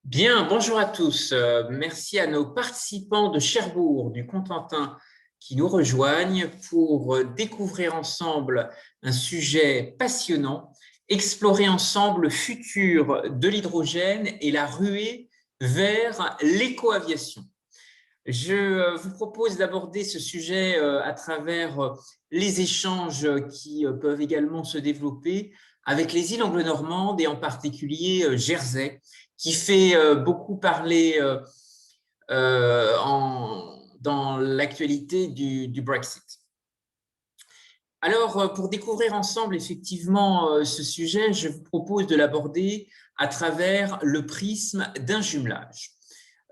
Bien, bonjour à tous. Merci à nos participants de Cherbourg, du Cotentin, qui nous rejoignent pour découvrir ensemble un sujet passionnant, explorer ensemble le futur de l'hydrogène et la ruée vers l'éco-aviation. Je vous propose d'aborder ce sujet à travers les échanges qui peuvent également se développer avec les îles anglo-normandes et en particulier Jersey, qui fait beaucoup parler dans l'actualité du Brexit. Alors, pour découvrir ensemble effectivement ce sujet, je vous propose de l'aborder à travers le prisme d'un jumelage.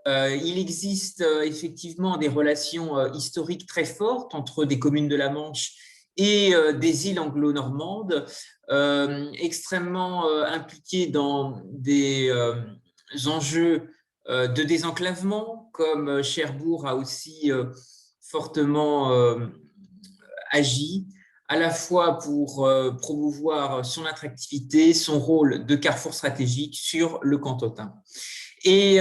Il existe effectivement des relations historiques très fortes entre des communes de la Manche et des îles anglo-normandes, extrêmement impliquées dans des enjeux de désenclavement, comme Cherbourg a aussi fortement agi, à la fois pour promouvoir son attractivité, son rôle de carrefour stratégique sur le Cotentin. Et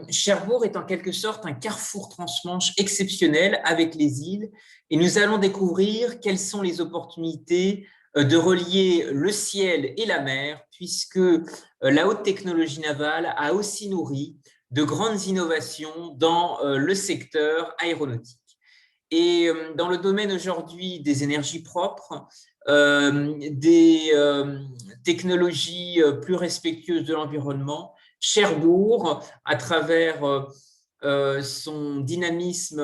Cherbourg est en quelque sorte un carrefour transmanche exceptionnel avec les îles. Et nous allons découvrir quelles sont les opportunités de relier le ciel et la mer, puisque la haute technologie navale a aussi nourri de grandes innovations dans le secteur aéronautique. Et dans le domaine aujourd'hui des énergies propres, des technologies plus respectueuses de l'environnement, Cherbourg, à travers son dynamisme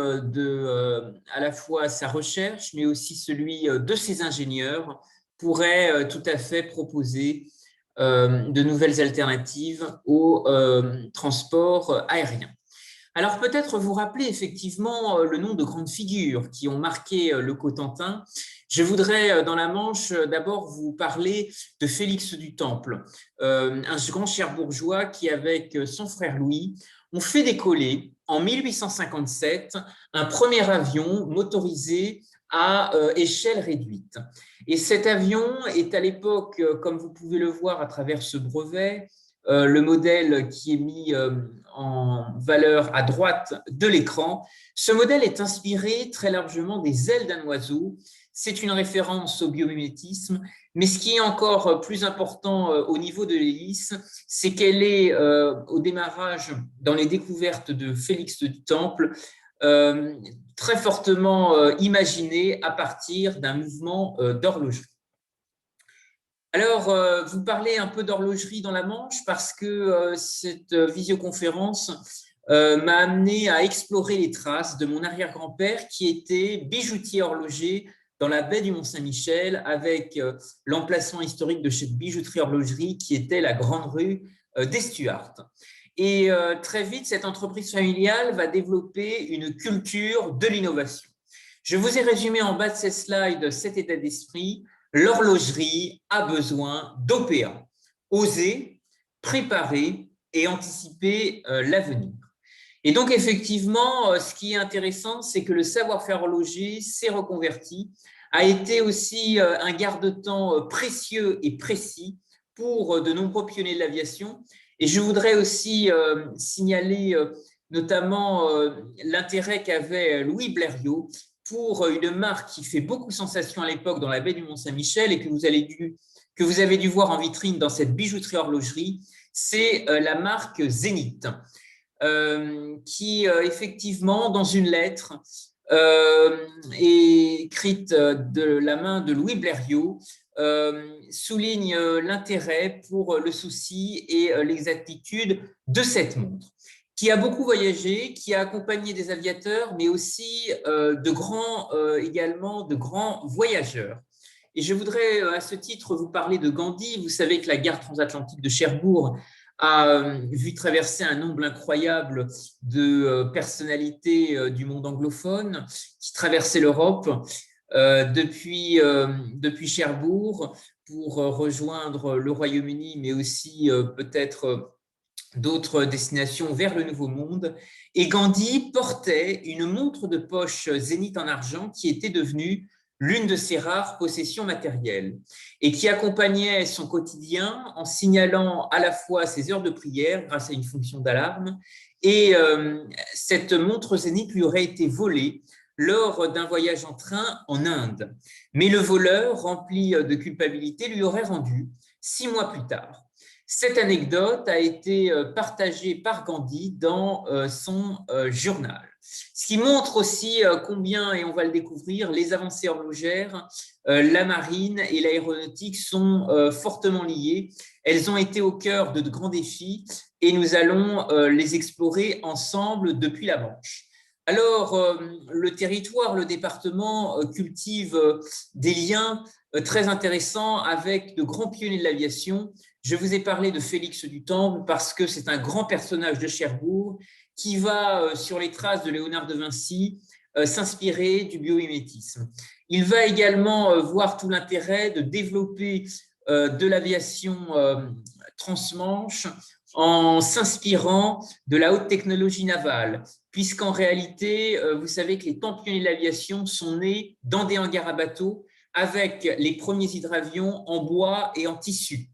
à la fois sa recherche, mais aussi celui de ses ingénieurs, pourrait tout à fait proposer de nouvelles alternatives au transport aérien. Alors peut-être vous rappeler effectivement le nom de grandes figures qui ont marqué le Cotentin. Je voudrais dans la Manche d'abord vous parler de Félix du Temple, un grand Cherbourgeois qui avec son frère Louis ont fait décoller en 1857 un premier avion motorisé à échelle réduite. Et cet avion est à l'époque, comme vous pouvez le voir à travers ce brevet, le modèle qui est mis en valeur à droite de l'écran. Ce modèle est inspiré très largement des ailes d'un oiseau. C'est une référence au biomimétisme, mais ce qui est encore plus important au niveau de l'hélice, c'est qu'elle est au démarrage, dans les découvertes de Félix du Temple, très fortement imaginée à partir d'un mouvement d'horlogerie. Alors, vous parlez un peu d'horlogerie dans la Manche parce que cette visioconférence m'a amené à explorer les traces de mon arrière-grand-père qui était bijoutier horloger dans la baie du Mont-Saint-Michel avec l'emplacement historique de cette bijouterie-horlogerie qui était la grande rue des Stuarts. Et très vite, cette entreprise familiale va développer une culture de l'innovation. Je vous ai résumé en bas de ces slides cet état d'esprit. L'horlogerie a besoin d'OPA, oser, préparer et anticiper l'avenir. Et donc, effectivement, ce qui est intéressant, c'est que le savoir-faire horloger s'est reconverti, a été aussi un garde-temps précieux et précis pour de nombreux pionniers de l'aviation. Et je voudrais aussi signaler notamment l'intérêt qu'avait Louis Blériot pour une marque qui fait beaucoup sensation à l'époque dans la baie du Mont-Saint-Michel et que vous avez dû voir en vitrine dans cette bijouterie horlogerie, c'est la marque Zénith, qui effectivement, dans une lettre écrite de la main de Louis Blériot, souligne l'intérêt pour le souci et l'exactitude de cette montre, qui a beaucoup voyagé, qui a accompagné des aviateurs, mais aussi également de grands voyageurs. Et je voudrais à ce titre vous parler de Gandhi. Vous savez que la gare transatlantique de Cherbourg a vu traverser un nombre incroyable de personnalités du monde anglophone qui traversaient l'Europe depuis Cherbourg pour rejoindre le Royaume-Uni, mais aussi peut-être d'autres destinations vers le Nouveau Monde. Et Gandhi portait une montre de poche Zénith en argent qui était devenue l'une de ses rares possessions matérielles, et qui accompagnait son quotidien en signalant à la fois ses heures de prière grâce à une fonction d'alarme, et cette montre zénith lui aurait été volée lors d'un voyage en train en Inde. Mais le voleur, rempli de culpabilité, lui aurait rendu 6 mois plus tard. Cette anecdote a été partagée par Gandhi dans son journal. Ce qui montre aussi combien, et on va le découvrir, les avancées horlogères, la marine et l'aéronautique sont fortement liées. Elles ont été au cœur de grands défis et nous allons les explorer ensemble depuis la Manche. Alors, le territoire, le département cultive des liens très intéressants avec de grands pionniers de l'aviation. Je vous ai parlé de Félix du Temple parce que c'est un grand personnage de Cherbourg qui va, sur les traces de Léonard de Vinci, s'inspirer du biomimétisme. Il va également voir tout l'intérêt de développer de l'aviation transmanche en s'inspirant de la haute technologie navale, puisqu'en réalité, vous savez que les temps pionniers de l'aviation sont nés dans des hangars à bateaux avec les premiers hydravions en bois et en tissu.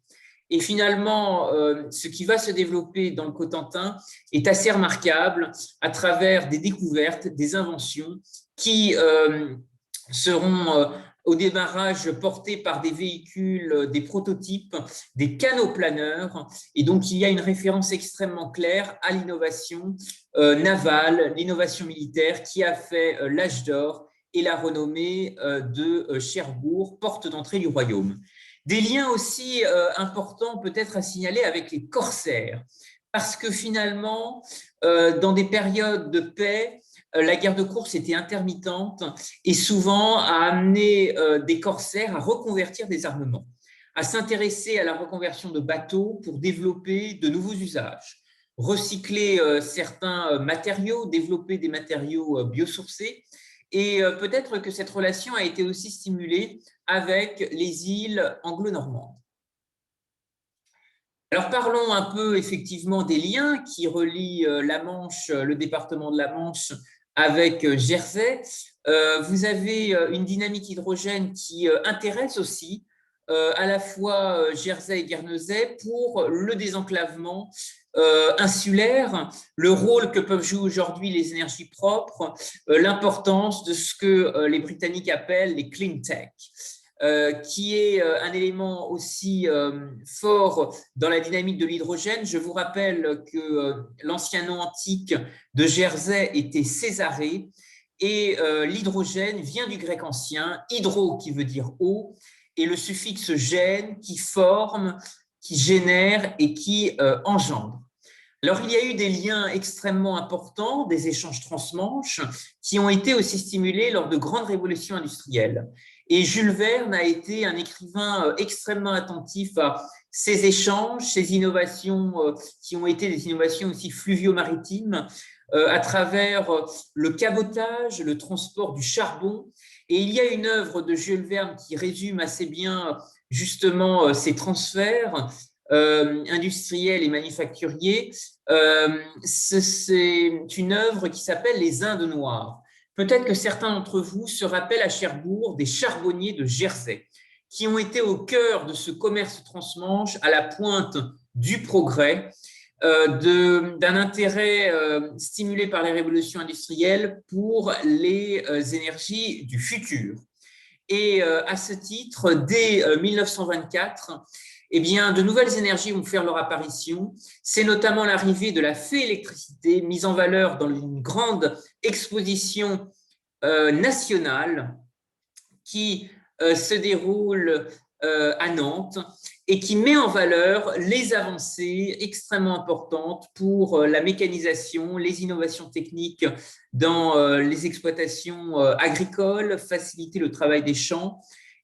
Et finalement, ce qui va se développer dans le Cotentin est assez remarquable à travers des découvertes, des inventions qui seront au démarrage portés par des véhicules, des prototypes, des canoplaneurs. Et donc, il y a une référence extrêmement claire à l'innovation navale, l'innovation militaire qui a fait l'âge d'or et la renommée de Cherbourg, porte d'entrée du royaume. Des liens aussi importants peut-être à signaler avec les corsaires, parce que finalement, dans des périodes de paix, la guerre de course était intermittente et souvent a amené des corsaires à reconvertir des armements, à s'intéresser à la reconversion de bateaux pour développer de nouveaux usages, recycler certains matériaux, développer des matériaux biosourcés. Et peut-être que cette relation a été aussi stimulée avec les îles anglo-normandes. Alors parlons un peu effectivement des liens qui relient la Manche, le département de la Manche avec Jersey. Vous avez une dynamique hydrogène qui intéresse aussi à la fois Jersey et Guernesey pour le désenclavement insulaire, le rôle que peuvent jouer aujourd'hui les énergies propres, l'importance de ce que les Britanniques appellent les clean tech. Qui est un élément aussi fort dans la dynamique de l'hydrogène. Je vous rappelle que l'ancien nom antique de Jersey était Césarée et l'hydrogène vient du grec ancien, hydro qui veut dire eau, et le suffixe gène qui forme, qui génère et qui engendre. Alors, il y a eu des liens extrêmement importants, des échanges transmanches, qui ont été aussi stimulés lors de grandes révolutions industrielles. Et Jules Verne a été un écrivain extrêmement attentif à ces échanges, ces innovations qui ont été des innovations aussi fluvio-maritimes, à travers le cabotage, le transport du charbon. Et il y a une œuvre de Jules Verne qui résume assez bien justement ces transferts industriels et manufacturiers. C'est une œuvre qui s'appelle Les Indes noires. Peut-être que certains d'entre vous se rappellent à Cherbourg des charbonniers de Jersey, qui ont été au cœur de ce commerce transmanche à la pointe du progrès, d'un intérêt stimulé par les révolutions industrielles pour les énergies du futur. Et à ce titre, dès 1924, eh bien, de nouvelles énergies vont faire leur apparition. C'est notamment l'arrivée de la fée électricité, mise en valeur dans une grande exposition nationale qui se déroule à Nantes et qui met en valeur les avancées extrêmement importantes pour la mécanisation, les innovations techniques dans les exploitations agricoles, faciliter le travail des champs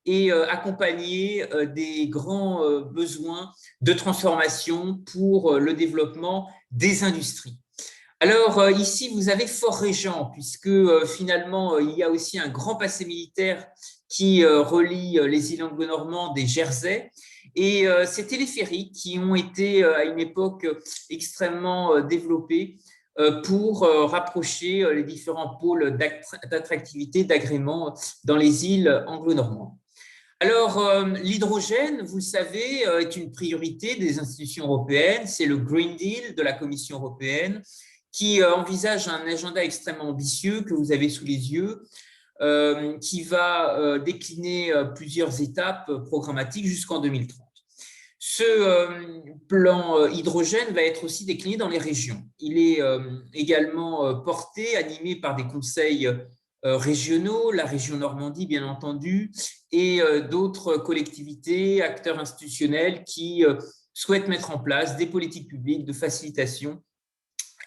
et accompagner des grands besoins de transformation pour le développement des industries. Alors ici, vous avez Fort-Régent, puisque finalement, il y a aussi un grand passé militaire qui relie les îles anglo-normandes et Jersey. Et ces téléphériques qui ont été à une époque extrêmement développés pour rapprocher les différents pôles d'attractivité, d'agrément dans les îles anglo-normandes. Alors, l'hydrogène, vous le savez, est une priorité des institutions européennes. C'est le Green Deal de la Commission européenne qui envisage un agenda extrêmement ambitieux que vous avez sous les yeux, qui va décliner plusieurs étapes programmatiques jusqu'en 2030. Ce plan hydrogène va être aussi décliné dans les régions. Il est également porté, animé par des conseils régionaux, la région Normandie bien entendu, et d'autres collectivités, acteurs institutionnels qui souhaitent mettre en place des politiques publiques de facilitation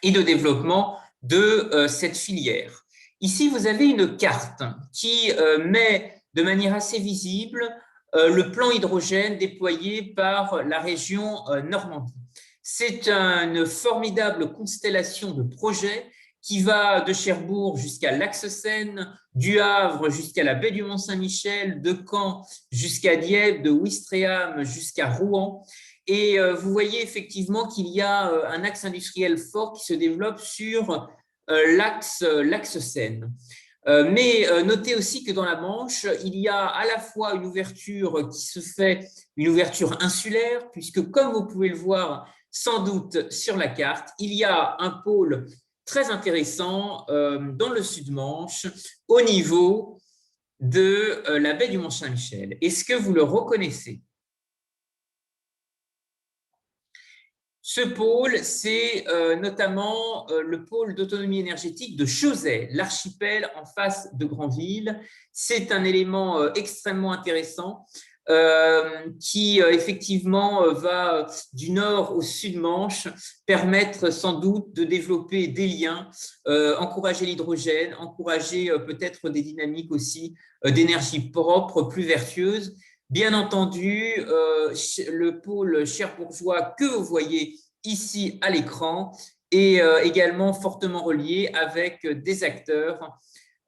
et de développement de cette filière. Ici, vous avez une carte qui met de manière assez visible le plan hydrogène déployé par la région Normandie. C'est une formidable constellation de projets qui va de Cherbourg jusqu'à l'Axe-Seine, du Havre jusqu'à la baie du Mont-Saint-Michel, de Caen jusqu'à Dieppe, de Ouistreham jusqu'à Rouen. Et vous voyez effectivement qu'il y a un axe industriel fort qui se développe sur l'axe Seine. Mais notez aussi que dans la Manche, il y a à la fois une ouverture qui se fait, une ouverture insulaire, puisque comme vous pouvez le voir sans doute sur la carte, il y a un pôle très intéressant dans le Sud-Manche au niveau de la baie du Mont-Saint-Michel. Est-ce que vous le reconnaissez ? Ce pôle, c'est notamment le pôle d'autonomie énergétique de Chauzet, l'archipel en face de Granville. C'est un élément extrêmement intéressant qui effectivement va du nord au sud-Manche, permettre sans doute de développer des liens, encourager l'hydrogène, encourager peut-être des dynamiques aussi d'énergie propre, plus vertueuse. Bien entendu, le pôle cherbourgeois que vous voyez ici à l'écran est également fortement relié avec des acteurs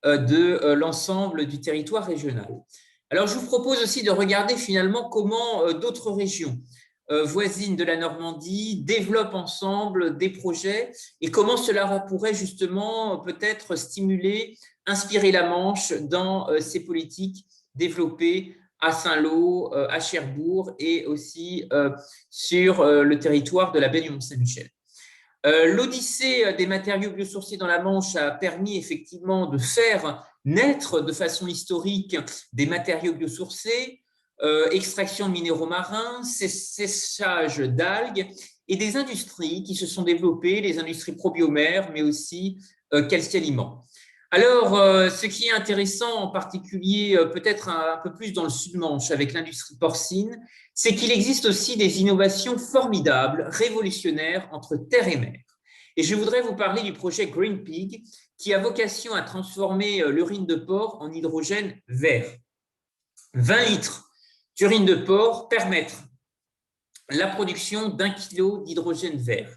de l'ensemble du territoire régional. Alors, je vous propose aussi de regarder finalement comment d'autres régions voisines de la Normandie développent ensemble des projets et comment cela pourrait justement peut-être stimuler, inspirer la Manche dans ces politiques développées à Saint-Lô, à Cherbourg et aussi sur le territoire de la baie du Mont-Saint-Michel. L'odyssée des matériaux biosourcés dans la Manche a permis effectivement de faire naître de façon historique des matériaux biosourcés, extraction de minéraux marins, séchage d'algues et des industries qui se sont développées, les industries probiomères, mais aussi calcialiments. Alors, ce qui est intéressant en particulier, peut-être un peu plus dans le Sud-Manche avec l'industrie porcine, c'est qu'il existe aussi des innovations formidables, révolutionnaires entre terre et mer. Et je voudrais vous parler du projet Green Pig qui a vocation à transformer l'urine de porc en hydrogène vert. 20 litres d'urine de porc permettent la production d'1 kilo d'hydrogène vert.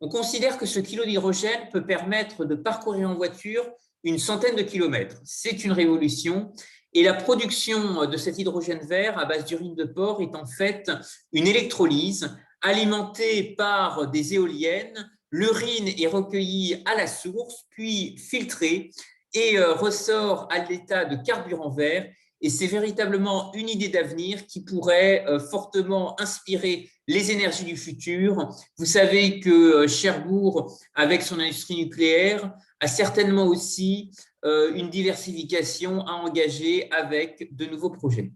On considère que ce kilo d'hydrogène peut permettre de parcourir en voiture une centaine de kilomètres. C'est une révolution. Et la production de cet hydrogène vert à base d'urine de porc est en fait une électrolyse alimentée par des éoliennes. L'urine est recueillie à la source, puis filtrée et ressort à l'état de carburant vert. Et c'est véritablement une idée d'avenir qui pourrait fortement inspirer les énergies du futur. Vous savez que Cherbourg, avec son industrie nucléaire, a certainement aussi une diversification à engager avec de nouveaux projets.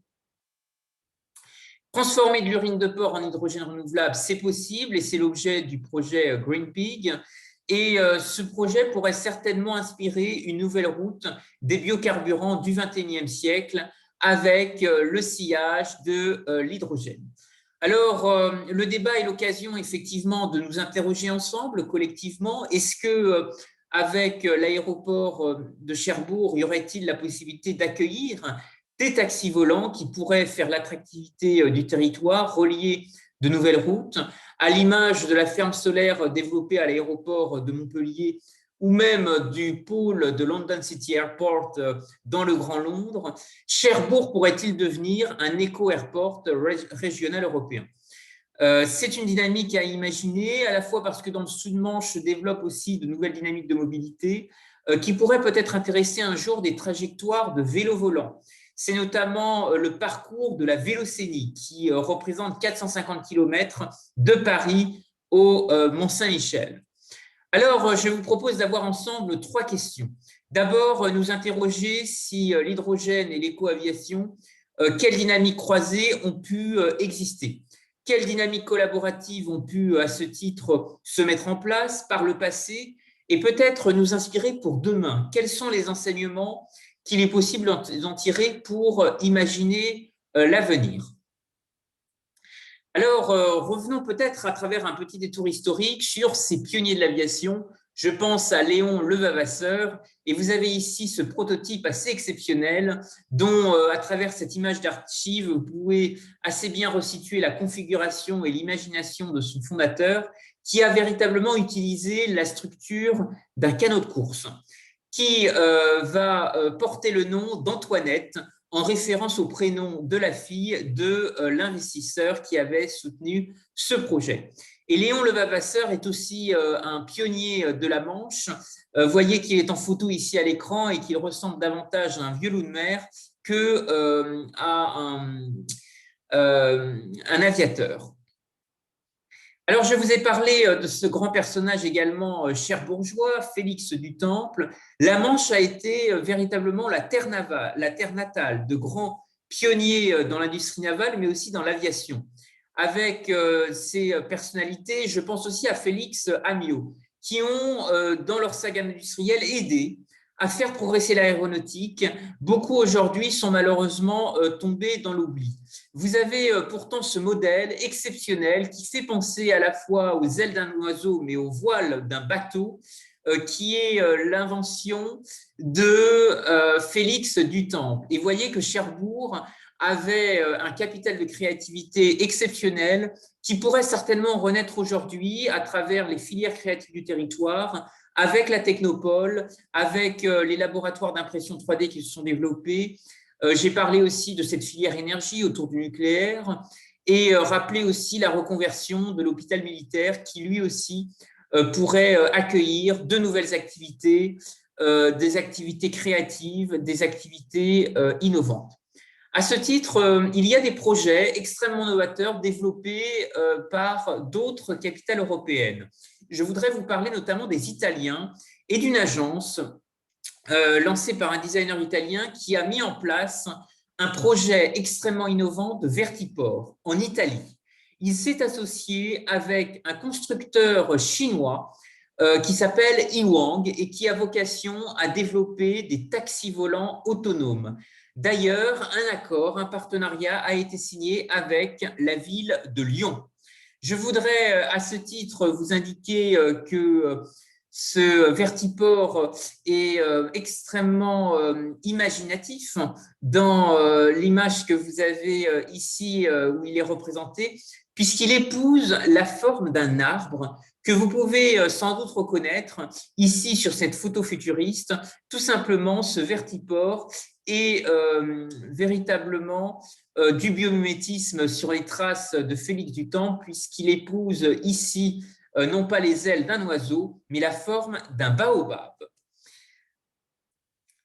Transformer de l'urine de porc en hydrogène renouvelable, c'est possible et c'est l'objet du projet Green Pig. Et ce projet pourrait certainement inspirer une nouvelle route des biocarburants du XXIe siècle avec le sillage de l'hydrogène. Alors, le débat est l'occasion effectivement de nous interroger ensemble, collectivement. Est-ce que avec l'aéroport de Cherbourg, y aurait-il la possibilité d'accueillir des taxis volants qui pourraient faire l'attractivité du territoire, relier de nouvelles routes, à l'image de la ferme solaire développée à l'aéroport de Montpellier ou même du pôle de London City Airport dans le Grand Londres, Cherbourg pourrait-il devenir un éco-airport régional européen? C'est une dynamique à imaginer, à la fois parce que dans le Sud-Manche se développent aussi de nouvelles dynamiques de mobilité qui pourraient peut-être intéresser un jour des trajectoires de vélo volant. C'est notamment le parcours de la Vélocénie qui représente 450 km de Paris au Mont-Saint-Michel. Alors, je vous propose d'avoir ensemble 3 questions. D'abord, nous interroger si l'hydrogène et l'éco-aviation, quelles dynamiques croisées ont pu exister? Quelles dynamiques collaboratives ont pu, à ce titre, se mettre en place par le passé et peut-être nous inspirer pour demain? Quels sont les enseignements qu'il est possible d'en tirer pour imaginer l'avenir? Alors, revenons peut-être à travers un petit détour historique sur ces pionniers de l'aviation. Je pense à Léon Levavasseur, et vous avez ici ce prototype assez exceptionnel dont, à travers cette image d'archive, vous pouvez assez bien resituer la configuration et l'imagination de son fondateur, qui a véritablement utilisé la structure d'un canot de course, qui va porter le nom d'Antoinette, en référence au prénom de la fille de l'investisseur qui avait soutenu ce projet. Et Léon Levavasseur est aussi un pionnier de la Manche. Voyez qu'il est en photo ici à l'écran et qu'il ressemble davantage à un vieux loup de mer qu'à un aviateur. Alors, je vous ai parlé de ce grand personnage également cherbourgeois, Félix du Temple. La Manche a été véritablement la terre natale de grands pionniers dans l'industrie navale, mais aussi dans l'aviation. Avec ces personnalités, je pense aussi à Félix Amiot, qui ont, dans leur saga industrielle, aidé à faire progresser l'aéronautique. Beaucoup aujourd'hui sont malheureusement tombés dans l'oubli. Vous avez pourtant ce modèle exceptionnel qui fait penser à la fois aux ailes d'un oiseau, mais aux voiles d'un bateau, qui est l'invention de Félix du Temple. Et voyez que Cherbourg avait un capital de créativité exceptionnel qui pourrait certainement renaître aujourd'hui à travers les filières créatives du territoire, avec la technopole, avec les laboratoires d'impression 3D qui se sont développés. J'ai parlé aussi de cette filière énergie autour du nucléaire et rappelé aussi la reconversion de l'hôpital militaire qui lui aussi pourrait accueillir de nouvelles activités, des activités créatives, des activités innovantes. À ce titre, il y a des projets extrêmement novateurs développés par d'autres capitales européennes. Je voudrais vous parler notamment des Italiens et d'une agence lancée par un designer italien qui a mis en place un projet extrêmement innovant de vertiport en Italie. Il s'est associé avec un constructeur chinois qui s'appelle Iwang et qui a vocation à développer des taxis volants autonomes. D'ailleurs, un partenariat a été signé avec la ville de Lyon. Je voudrais à ce titre vous indiquer que ce vertiport est extrêmement imaginatif dans l'image que vous avez ici où il est représenté, puisqu'il épouse la forme d'un arbre que vous pouvez sans doute reconnaître ici sur cette photo futuriste. Tout simplement, ce vertiport est véritablement du biomimétisme sur les traces de Félix du Temple, puisqu'il épouse ici non pas les ailes d'un oiseau, mais la forme d'un baobab.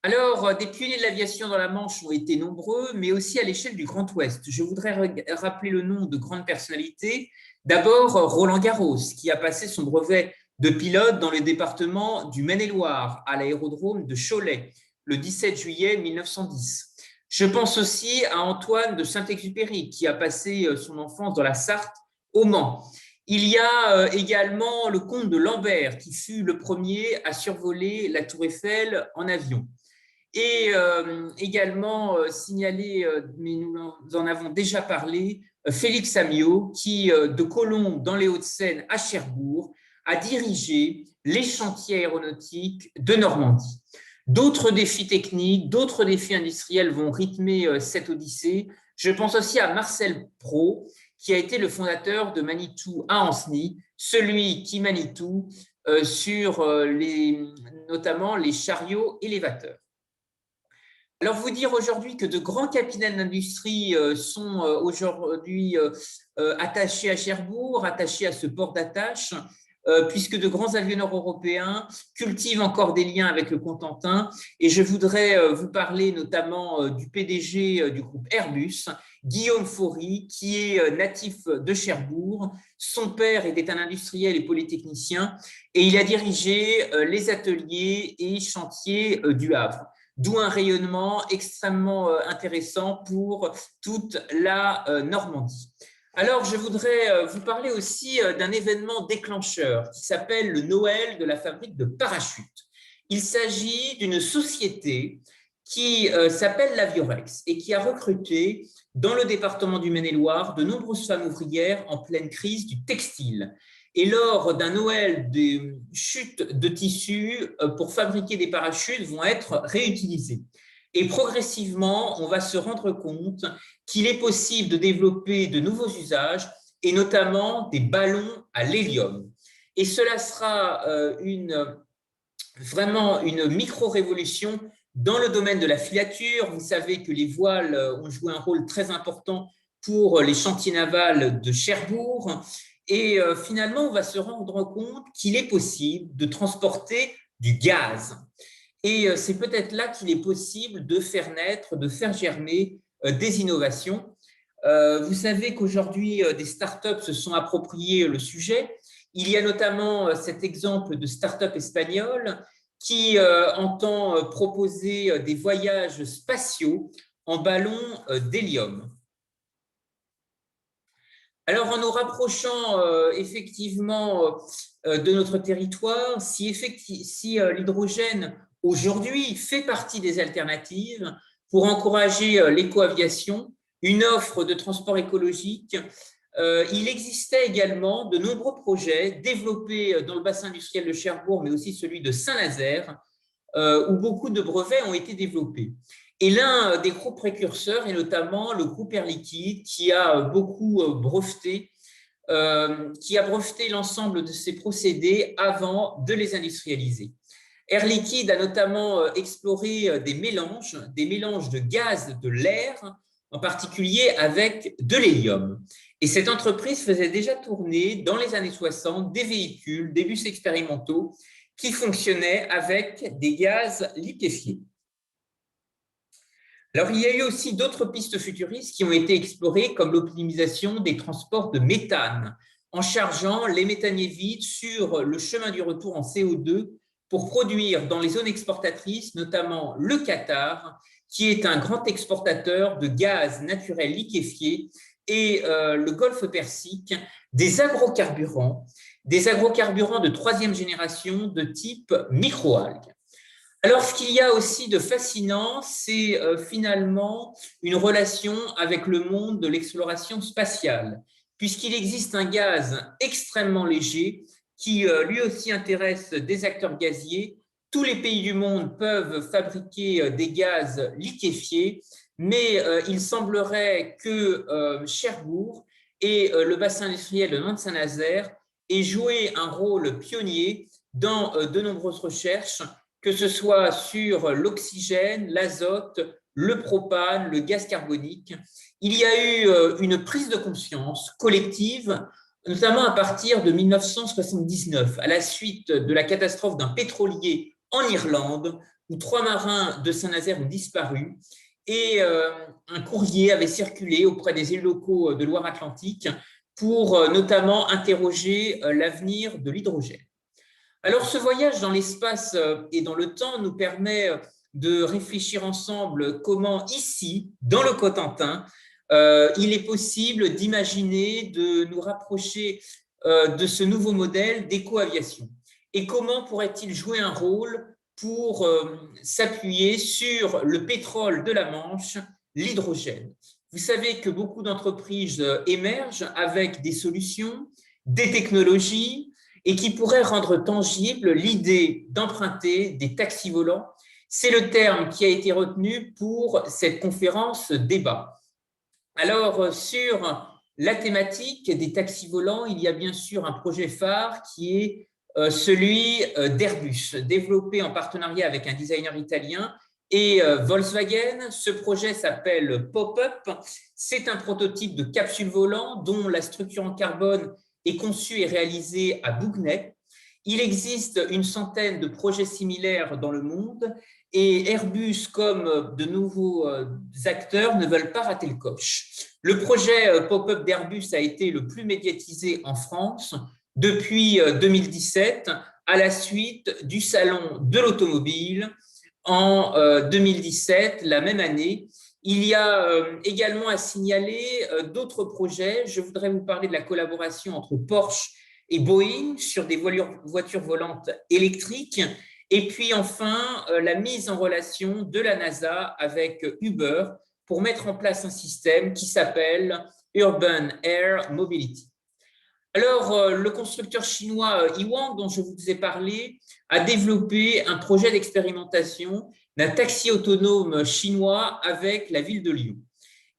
Alors, des pionniers de l'aviation dans la Manche ont été nombreux, mais aussi à l'échelle du Grand Ouest. Je voudrais rappeler le nom de grandes personnalités. D'abord, Roland Garros, qui a passé son brevet de pilote dans le département du Maine-et-Loire, à l'aérodrome de Cholet, le 17 juillet 1910. Je pense aussi à Antoine de Saint-Exupéry, qui a passé son enfance dans la Sarthe, au Mans. Il y a également le comte de Lambert, qui fut le premier à survoler la Tour Eiffel en avion. Et également signalé, mais nous en avons déjà parlé, Félix Amiot, qui, de Colombes dans les Hauts-de-Seine à Cherbourg, a dirigé les chantiers aéronautiques de Normandie. D'autres défis techniques, d'autres défis industriels vont rythmer cette odyssée. Je pense aussi à Marcel Praud, qui a été le fondateur de Manitou à Ancenis, celui qui Manitou sur notamment les chariots élévateurs. Alors, vous dire aujourd'hui que de grands capitaines d'industrie sont aujourd'hui attachés à Cherbourg, attachés à ce port d'attache, puisque de grands avionneurs européens cultivent encore des liens avec le Cotentin. Et je voudrais vous parler notamment du PDG du groupe Airbus, Guillaume Faury, qui est natif de Cherbourg. Son père était un industriel et polytechnicien, et il a dirigé les ateliers et chantiers du Havre, d'où un rayonnement extrêmement intéressant pour toute la Normandie. Alors, je voudrais vous parler aussi d'un événement déclencheur qui s'appelle le Noël de la fabrique de parachutes. Il s'agit d'une société qui s'appelle l'Aviorex et qui a recruté dans le département du Maine-et-Loire de nombreuses femmes ouvrières en pleine crise du textile. Et lors d'un Noël, des chutes de tissus pour fabriquer des parachutes vont être réutilisées. Et progressivement, on va se rendre compte qu'il est possible de développer de nouveaux usages et notamment des ballons à l'hélium. Et cela sera vraiment une micro-révolution dans le domaine de la filature. Vous savez que les voiles ont joué un rôle très important pour les chantiers navals de Cherbourg. Et finalement, on va se rendre compte qu'il est possible de transporter du gaz. Et c'est peut-être là qu'il est possible de faire naître, de faire germer des innovations. Vous savez qu'aujourd'hui, des startups se sont appropriées le sujet. Il y a notamment cet exemple de start-up espagnole qui entend proposer des voyages spatiaux en ballon d'hélium. Alors, en nous rapprochant effectivement de notre territoire, si l'hydrogène aujourd'hui fait partie des alternatives pour encourager l'écoaviation, une offre de transport écologique, il existait également de nombreux projets développés dans le bassin industriel de Cherbourg, mais aussi celui de Saint-Nazaire, où beaucoup de brevets ont été développés. Et l'un des groupes précurseurs est notamment le groupe Air Liquide, qui a beaucoup breveté, l'ensemble de ces procédés avant de les industrialiser. Air Liquide a notamment exploré des mélanges de gaz de l'air, en particulier avec de l'hélium. Et cette entreprise faisait déjà tourner dans les années 60 des véhicules, des bus expérimentaux qui fonctionnaient avec des gaz liquéfiés. Alors, il y a eu aussi d'autres pistes futuristes qui ont été explorées, comme l'optimisation des transports de méthane, en chargeant les méthaniers vides sur le chemin du retour en CO2 pour produire dans les zones exportatrices, notamment le Qatar, qui est un grand exportateur de gaz naturel liquéfié, et le Golfe Persique, des agrocarburants de troisième génération de type microalgues. Alors, ce qu'il y a aussi de fascinant, c'est finalement une relation avec le monde de l'exploration spatiale, puisqu'il existe un gaz extrêmement léger qui lui aussi intéresse des acteurs gaziers. Tous les pays du monde peuvent fabriquer des gaz liquéfiés, mais il semblerait que Cherbourg et le bassin industriel de Saint-Nazaire aient joué un rôle pionnier dans de nombreuses recherches, que ce soit sur l'oxygène, l'azote, le propane, le gaz carbonique. Il y a eu une prise de conscience collective, notamment à partir de 1979, à la suite de la catastrophe d'un pétrolier en Irlande, où 3 marins de Saint-Nazaire ont disparu, et un courrier avait circulé auprès des élus locaux de Loire-Atlantique pour notamment interroger l'avenir de l'hydrogène. Alors, ce voyage dans l'espace et dans le temps nous permet de réfléchir ensemble comment ici, dans le Cotentin, il est possible d'imaginer, de nous rapprocher de ce nouveau modèle d'éco-aviation. Et comment pourrait-il jouer un rôle pour s'appuyer sur le pétrole de la Manche, l'hydrogène? Vous savez que beaucoup d'entreprises émergent avec des solutions, des technologies, et qui pourrait rendre tangible l'idée d'emprunter des taxis volants. C'est le terme qui a été retenu pour cette conférence débat. Alors, sur la thématique des taxis volants, il y a bien sûr un projet phare qui est celui d'Airbus, développé en partenariat avec un designer italien et Volkswagen. Ce projet s'appelle Pop-Up. C'est un prototype de capsule volant dont la structure en carbone est conçue et réalisée à Bougnay. Il existe une centaine de projets similaires dans le monde et Airbus, comme de nouveaux acteurs, ne veulent pas rater le coche. Le projet Pop-Up d'Airbus a été le plus médiatisé en France depuis 2017, à la suite du Salon de l'automobile en 2017, la même année. Il y a également à signaler d'autres projets. Je voudrais vous parler de la collaboration entre Porsche et Boeing sur des voitures volantes électriques. Et puis enfin, la mise en relation de la NASA avec Uber pour mettre en place un système qui s'appelle Urban Air Mobility. Alors, le constructeur chinois Yiwang, dont je vous ai parlé, a développé un projet d'expérimentation d'un taxi autonome chinois avec la ville de Lyon.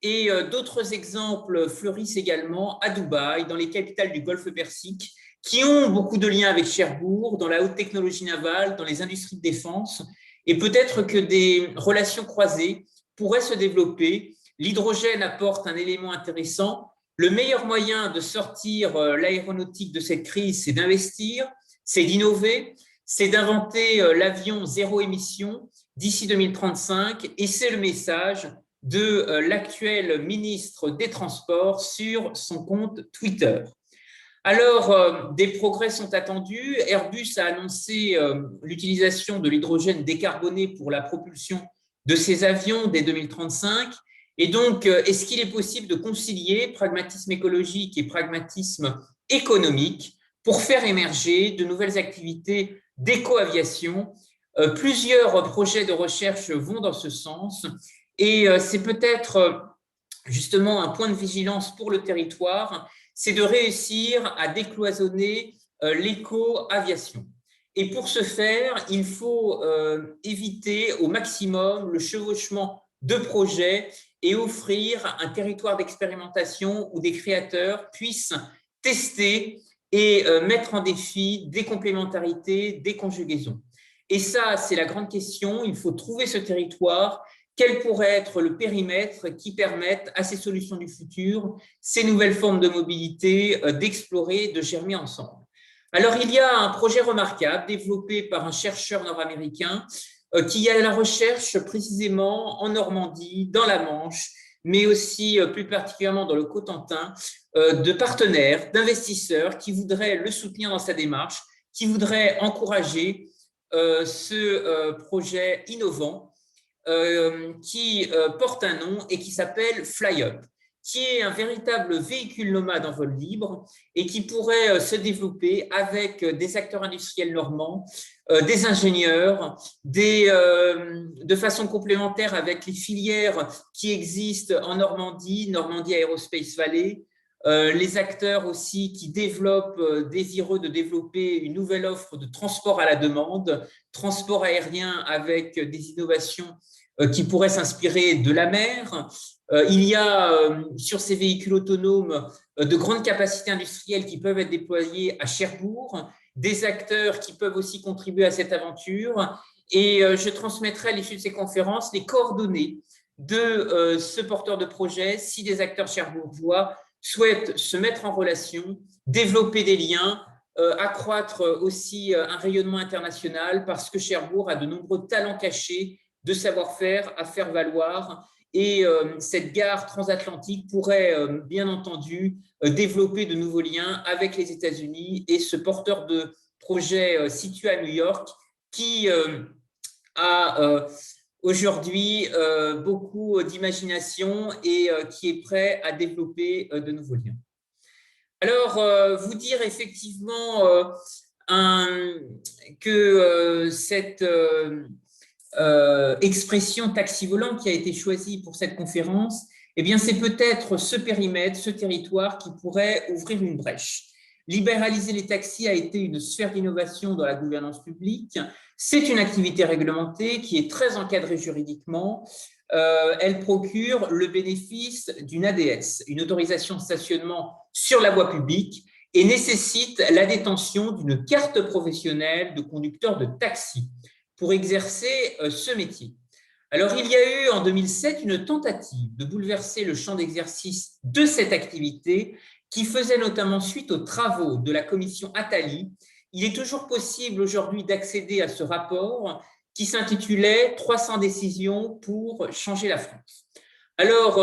Et d'autres exemples fleurissent également à Dubaï, dans les capitales du Golfe Persique, qui ont beaucoup de liens avec Cherbourg, dans la haute technologie navale, dans les industries de défense. Et peut-être que des relations croisées pourraient se développer. L'hydrogène apporte un élément intéressant. Le meilleur moyen de sortir l'aéronautique de cette crise, c'est d'investir, c'est d'innover, c'est d'inventer l'avion zéro émission d'ici 2035, et c'est le message de l'actuel ministre des Transports sur son compte Twitter. Alors, des progrès sont attendus. Airbus a annoncé l'utilisation de l'hydrogène décarboné pour la propulsion de ses avions dès 2035. Et donc, est-ce qu'il est possible de concilier pragmatisme écologique et pragmatisme économique pour faire émerger de nouvelles activités d'éco-aviation? Plusieurs projets de recherche vont dans ce sens et c'est peut-être justement un point de vigilance pour le territoire, c'est de réussir à décloisonner l'éco-aviation. Et pour ce faire, il faut éviter au maximum le chevauchement de projets et offrir un territoire d'expérimentation où des créateurs puissent tester et mettre en défi des complémentarités, des conjugaisons. Et ça, c'est la grande question. Il faut trouver ce territoire. Quel pourrait être le périmètre qui permette à ces solutions du futur, ces nouvelles formes de mobilité, d'explorer, de germer ensemble? Alors, il y a un projet remarquable développé par un chercheur nord-américain qui est à la recherche précisément en Normandie, dans la Manche, mais aussi plus particulièrement dans le Cotentin, de partenaires, d'investisseurs qui voudraient le soutenir dans sa démarche, qui voudraient encourager ce projet innovant qui porte un nom et qui s'appelle FlyUp, qui est un véritable véhicule nomade en vol libre et qui pourrait se développer avec des acteurs industriels normands, des ingénieurs, de façon complémentaire avec les filières qui existent en Normandie, Normandie Aerospace Valley, les acteurs aussi qui développent, désireux de développer une nouvelle offre de transport à la demande, transport aérien avec des innovations qui pourraient s'inspirer de la mer. Il y a sur ces véhicules autonomes de grandes capacités industrielles qui peuvent être déployées à Cherbourg, des acteurs qui peuvent aussi contribuer à cette aventure. Et je transmettrai à l'issue de ces conférences les coordonnées de ce porteur de projet si des acteurs cherbourgeois souhaitent se mettre en relation, développer des liens, accroître aussi un rayonnement international parce que Cherbourg a de nombreux talents cachés de savoir-faire à faire valoir et cette gare transatlantique pourrait bien entendu développer de nouveaux liens avec les États-Unis et ce porteur de projet situé à New York qui a aujourd'hui beaucoup d'imagination et qui est prêt à développer de nouveaux liens. Alors, vous dire effectivement que cette expression taxi volant qui a été choisie pour cette conférence, eh bien, c'est peut-être ce périmètre, ce territoire qui pourrait ouvrir une brèche. Libéraliser les taxis a été une sphère d'innovation dans la gouvernance publique. C'est une activité réglementée qui est très encadrée juridiquement. Elle procure le bénéfice d'une ADS, une autorisation de stationnement sur la voie publique, et nécessite la détention d'une carte professionnelle de conducteur de taxi pour exercer ce métier. Alors, il y a eu en 2007 une tentative de bouleverser le champ d'exercice de cette activité qui faisait notamment suite aux travaux de la commission Attali. Il est toujours possible aujourd'hui d'accéder à ce rapport qui s'intitulait « 300 décisions pour changer la France ». Alors,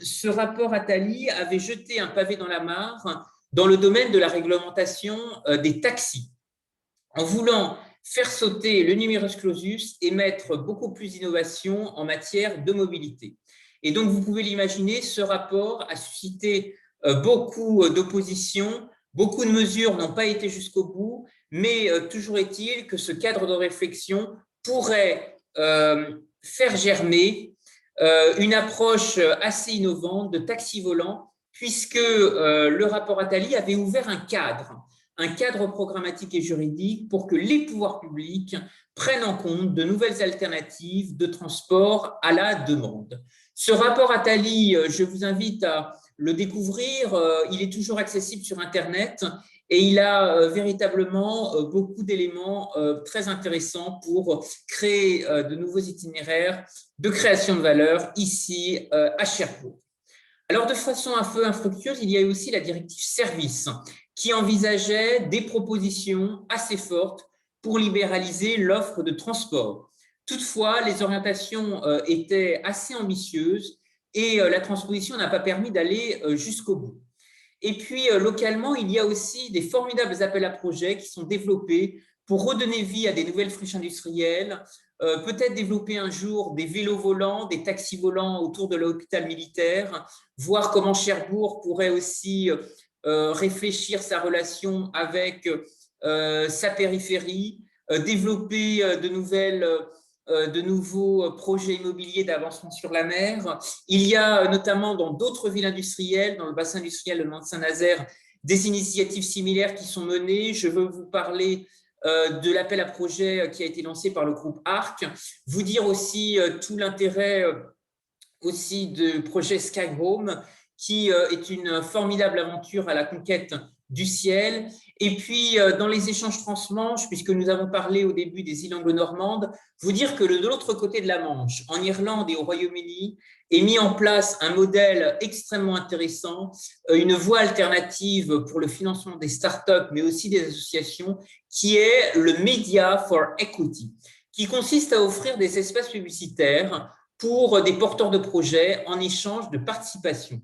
ce rapport Attali avait jeté un pavé dans la mare dans le domaine de la réglementation des taxis, en voulant faire sauter le numerus clausus et mettre beaucoup plus d'innovation en matière de mobilité. Et donc, vous pouvez l'imaginer, ce rapport a suscité beaucoup d'opposition, beaucoup de mesures n'ont pas été jusqu'au bout, mais toujours est-il que ce cadre de réflexion pourrait faire germer une approche assez innovante de taxi volant, puisque le rapport Attali avait ouvert un cadre programmatique et juridique pour que les pouvoirs publics prennent en compte de nouvelles alternatives de transport à la demande. Ce rapport Attali, je vous invite à le découvrir, il est toujours accessible sur Internet et il a véritablement beaucoup d'éléments très intéressants pour créer de nouveaux itinéraires de création de valeur ici à Cherbourg. Alors, de façon un peu infructueuse, il y a eu aussi la directive service qui envisageait des propositions assez fortes pour libéraliser l'offre de transport. Toutefois, les orientations étaient assez ambitieuses et la transposition n'a pas permis d'aller jusqu'au bout. Et puis, localement, il y a aussi des formidables appels à projets qui sont développés pour redonner vie à des nouvelles friches industrielles, peut-être développer un jour des vélos volants, des taxis volants autour de l'hôpital militaire, voir comment Cherbourg pourrait aussi réfléchir sa relation avec sa périphérie, développer de nouveaux projets immobiliers d'avancement sur la mer. Il y a notamment dans d'autres villes industrielles, dans le bassin industriel de Mantes-Saint-Nazaire, des initiatives similaires qui sont menées. Je veux vous parler de l'appel à projet qui a été lancé par le groupe ARC, vous dire aussi tout l'intérêt aussi du projet Sky Home, qui est une formidable aventure à la conquête du ciel. Et puis, dans les échanges transmanche, puisque nous avons parlé au début des îles anglo-normandes, vous dire que de l'autre côté de la Manche, en Irlande et au Royaume-Uni, est mis en place un modèle extrêmement intéressant, une voie alternative pour le financement des startups, mais aussi des associations, qui est le Media for Equity, qui consiste à offrir des espaces publicitaires pour des porteurs de projets en échange de participation.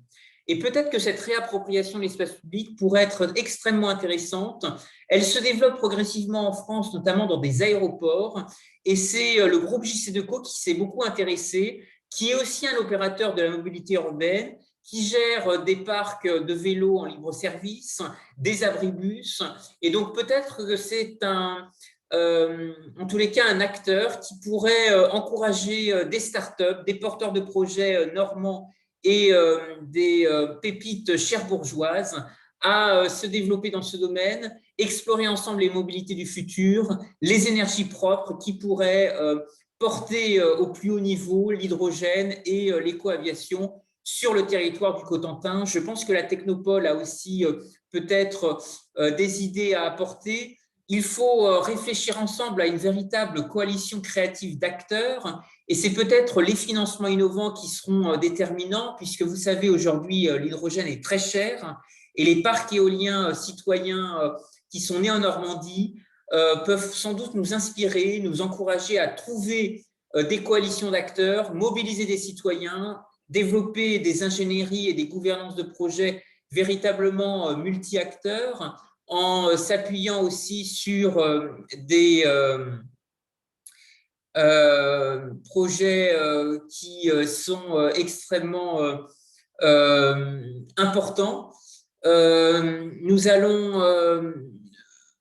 Et peut-être que cette réappropriation de l'espace public pourrait être extrêmement intéressante. Elle se développe progressivement en France, notamment dans des aéroports. Et c'est le groupe JC2Co qui s'est beaucoup intéressé, qui est aussi un opérateur de la mobilité urbaine, qui gère des parcs de vélos en libre-service, des abribus. Et donc peut-être que c'est en tous les cas un acteur qui pourrait encourager des startups, des porteurs de projets normands et des pépites cherbourgeoises à se développer dans ce domaine, explorer ensemble les mobilités du futur, les énergies propres qui pourraient porter au plus haut niveau l'hydrogène et l'éco-aviation sur le territoire du Cotentin. Je pense que la Technopole a aussi peut-être des idées à apporter. Il faut réfléchir ensemble à une véritable coalition créative d'acteurs et c'est peut-être les financements innovants qui seront déterminants puisque vous savez aujourd'hui l'hydrogène est très cher et les parcs éoliens citoyens qui sont nés en Normandie peuvent sans doute nous inspirer, nous encourager à trouver des coalitions d'acteurs, mobiliser des citoyens, développer des ingénieries et des gouvernances de projets véritablement multi-acteurs en s'appuyant aussi sur des projets qui sont extrêmement importants. Nous allons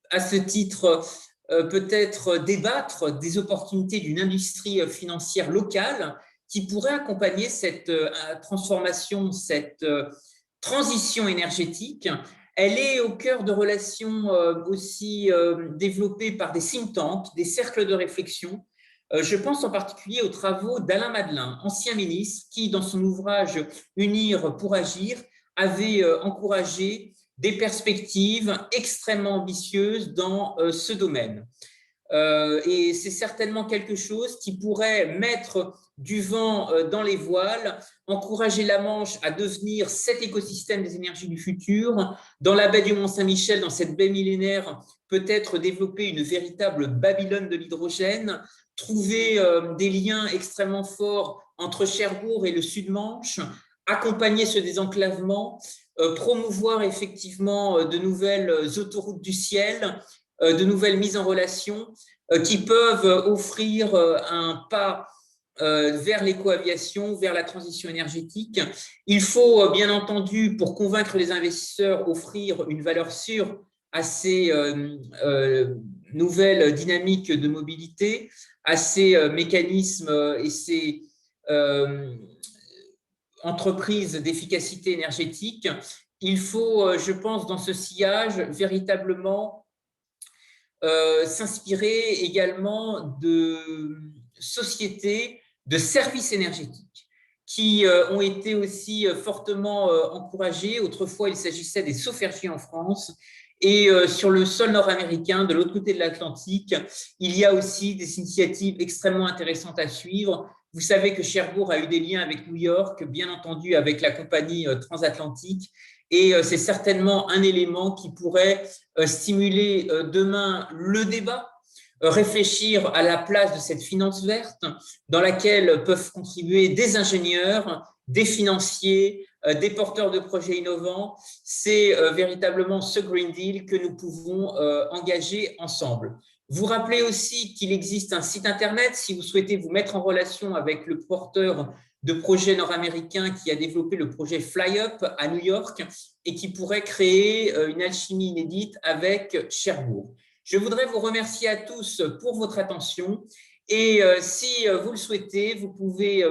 à ce titre peut-être débattre des opportunités d'une industrie financière locale qui pourrait accompagner cette transformation, cette transition énergétique. Elle est au cœur de relations aussi développées par des think tanks, des cercles de réflexion. Je pense en particulier aux travaux d'Alain Madelin, ancien ministre, qui, dans son ouvrage « Unir pour agir », avait encouragé des perspectives extrêmement ambitieuses dans ce domaine. Et c'est certainement quelque chose qui pourrait mettre du vent dans les voiles, encourager la Manche à devenir cet écosystème des énergies du futur. Dans la baie du Mont-Saint-Michel, dans cette baie millénaire, peut-être développer une véritable Babylone de l'hydrogène, trouver des liens extrêmement forts entre Cherbourg et le Sud-Manche, accompagner ce désenclavement, promouvoir effectivement de nouvelles autoroutes du ciel, de nouvelles mises en relation qui peuvent offrir un pas vers l'écoaviation, vers la transition énergétique. Il faut, bien entendu, pour convaincre les investisseurs, offrir une valeur sûre à ces nouvelles dynamiques de mobilité, à ces mécanismes et ces entreprises d'efficacité énergétique. Il faut, je pense, dans ce sillage, véritablement s'inspirer également de sociétés de services énergétiques qui ont été aussi fortement encouragées. Autrefois, il s'agissait des Sofergy en France. Et sur le sol nord-américain, de l'autre côté de l'Atlantique, il y a aussi des initiatives extrêmement intéressantes à suivre. Vous savez que Cherbourg a eu des liens avec New York, bien entendu avec la compagnie transatlantique. Et c'est certainement un élément qui pourrait stimuler demain le débat, réfléchir à la place de cette finance verte dans laquelle peuvent contribuer des ingénieurs, des financiers, des porteurs de projets innovants. C'est véritablement ce Green Deal que nous pouvons engager ensemble. Vous rappelez aussi qu'il existe un site internet si vous souhaitez vous mettre en relation avec le porteur de projet nord-américain qui a développé le projet FlyUp à New York et qui pourrait créer une alchimie inédite avec Cherbourg. Je voudrais vous remercier à tous pour votre attention et si vous le souhaitez, vous pouvez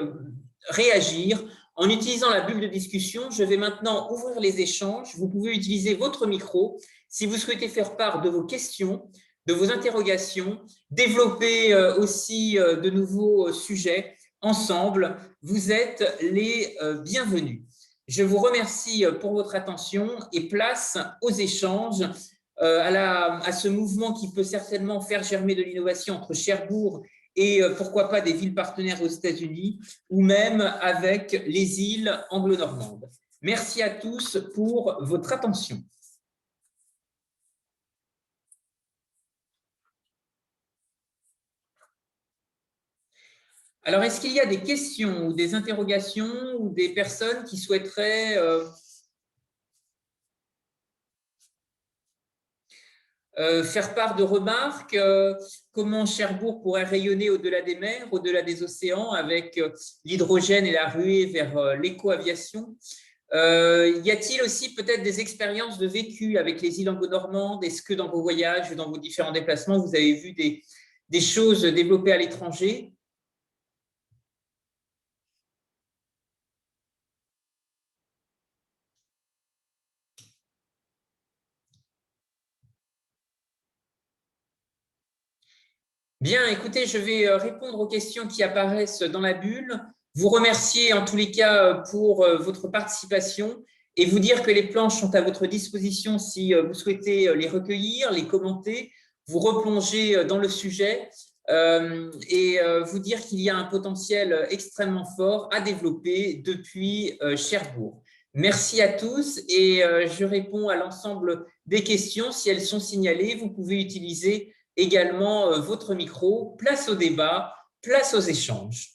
réagir en utilisant la bulle de discussion. Je vais maintenant ouvrir les échanges. Vous pouvez utiliser votre micro si vous souhaitez faire part de vos questions, de vos interrogations, développer aussi de nouveaux sujets. Ensemble, vous êtes les bienvenus. Je vous remercie pour votre attention et place aux échanges, à ce mouvement qui peut certainement faire germer de l'innovation entre Cherbourg et pourquoi pas des villes partenaires aux États-Unis ou même avec les îles anglo-normandes. Merci à tous pour votre attention. Alors, est-ce qu'il y a des questions ou des interrogations ou des personnes qui souhaiteraient faire part de remarques, comment Cherbourg pourrait rayonner au-delà des mers, au-delà des océans, avec l'hydrogène et la ruée vers l'éco-aviation. Y a-t-il aussi peut-être des expériences de vécu avec les îles anglo-normandes? Est-ce que dans vos voyages, dans vos différents déplacements, vous avez vu des choses développées à l'étranger? Bien, écoutez, je vais répondre aux questions qui apparaissent dans la bulle, vous remercier en tous les cas pour votre participation et vous dire que les planches sont à votre disposition si vous souhaitez les recueillir, les commenter, vous replonger dans le sujet et vous dire qu'il y a un potentiel extrêmement fort à développer depuis Cherbourg. Merci à tous et je réponds à l'ensemble des questions. Si elles sont signalées, vous pouvez utiliser également votre micro. Place au débat, place aux échanges.